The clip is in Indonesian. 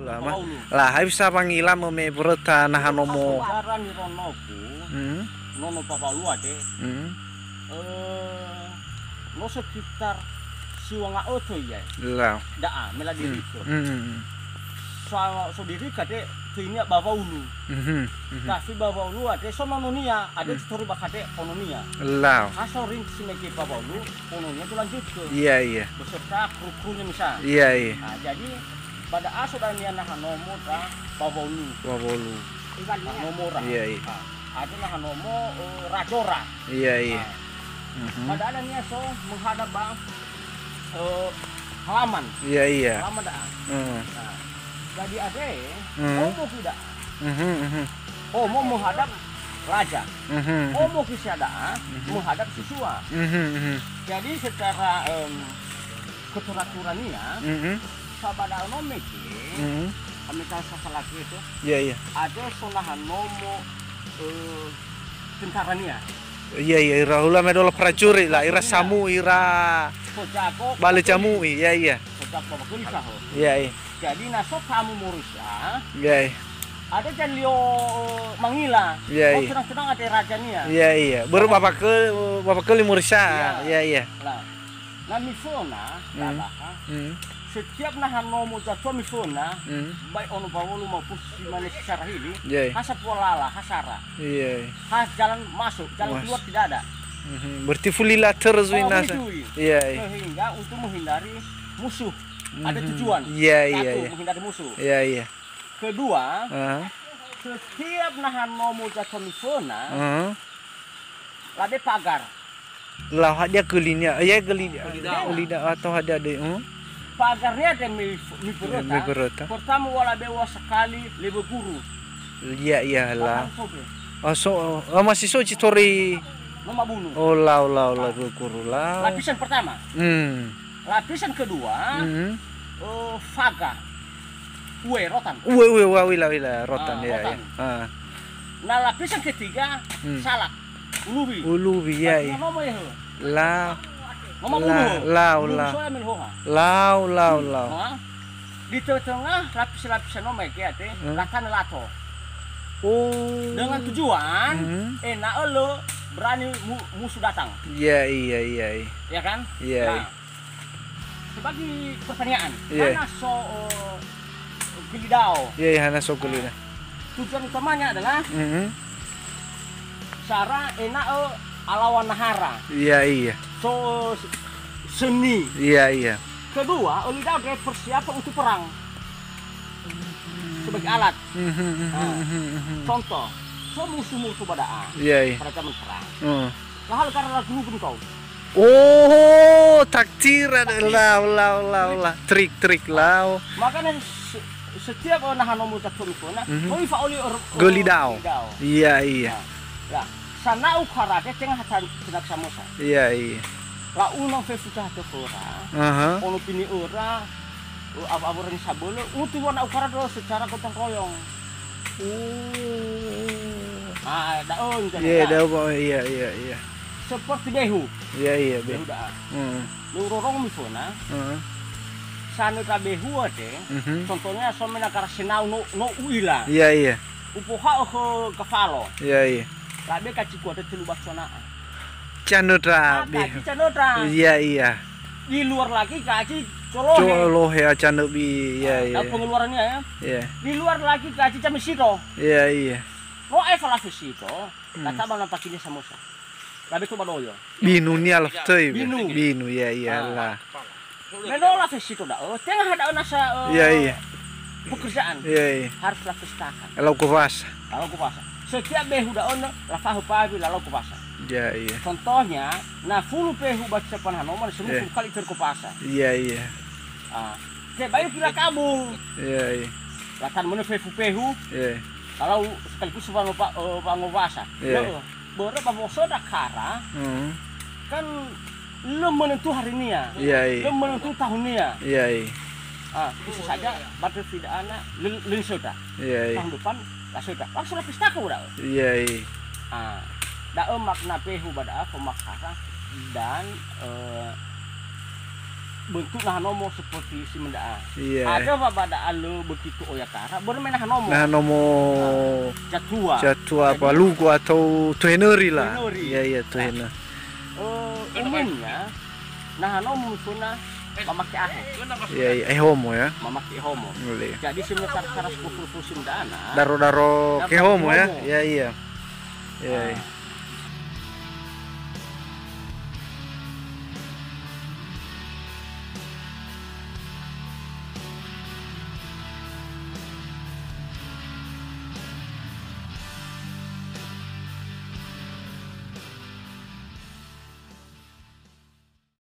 lah mah lah hai bisa panggilan me berta nah nomo Saran ronoku nono papalu ade no sekitar siwanga oto ya lah daa mela diri ko so diri kade tuinya baba ulu tapi baba ulu ade so nononia ade tutori bakade kononia lah aso ring simeke baba ulu kononia tu lanjut ke iya beserta kru-krunya misal iya nah jadi pada aso dan niana hanomo ta baba ulu nomor iya ada nah nomo rajora iya pada ada nih so menghadap bang halaman iya halaman dah nah, jadi ada omo tidak omo menghadap raja omo kisada menghadap siswa jadi secara keteraturannya sabada nomor kami kasih lagi itu iya ada sonahan nomo tentaranya iya ira hula medola prajurit lah ira samu ira sojako bale jamu iya sojako bakulisaho iya jadi naso kamu murusya iya ada janlio mangila iya senang-senang ada rajanya iya baru bapak ke limursa iya nah misona setiap nahan nomo jatuh misona baik ono bawolu maupun si mana secara hili hasap polala hasara has jalan masuk jalan keluar tidak ada berarti fulila terus nasa iya sehingga untuk menghindari musuh ada tujuan iya menghindari musuh iya kedua setiap nahan nomo jatuh misona lade pagar lah dia gelinya gelida atau ada pagarnya ada miberota pertama wala bewa sekali lebe guru iya lah masih so citori nama bunuh lah guru lah lapisan pertama lapisan kedua faga rotan wila rotan ya nah lapisan ketiga salak ulubi ya lah lau di tengah lapis-lapisan nomor kiate lakan lato dengan tujuan enak lo berani musuh datang iya ya kan iya sebagai pertanyaan mana so gelidau hana so gelida tujuan utamanya adalah cara enak alawan nahara iya so seni iya kedua olida persiapan untuk perang sebagai alat contoh so musuh pada pada zaman perang hal karena dulu kau takdir lau trik lau makanya setiap nahan nomor satu mikona ifa oli golidau iya lah sana ukara tengah tenak samosa iya la unang fesuta to fora ono pini ora apa-apa sabolo uti wana ukara do secara gotong royong daun iya seperti behu iya behu dah lurorong misona sana ta behu ade contohnya somena kara senau no uila iya upoha ke kafalo iya labe kaciku ada telu baksana Canodra iya di luar lagi kaci colohe canobi iya pengeluarannya ya di luar lagi kaci camisito iya falasito kata bang nampakinya samosa labe to badoyo binu ni alftoi binu iya lah menola fesito dah tengah ada nasa iya pekerjaan harus lapestakan kalau kupas setiap behu dah ono lafahu pabi lalu kupasa iya contohnya nah fulu behu baca panah nomor semua kali terkupasa iya kayak bayu pila kabung iya lakan mana behu kalau sekaligus pak ngopasa baru bawa dakara kan lo menentu hari ini lo menentu tahun ini bisa saja pada tidak anak lensoda tahun depan sudah langsung pesta kau dah iya dah makna pehu pada pemaksana dan bentuk nahanomo seperti si mendaa. Iya. Ada pada alu begitu oyakara, baru main nahanomo. Nahanomo jatua apa lugu atau tuheneri lah. Iya tuhena. Umumnya nahanomo suna memakai ahe. Iya ehomo ya. Memakai homo. Jadi sebenarnya cara sepupu simdana. Daro ke homo ya. Iya. Iya.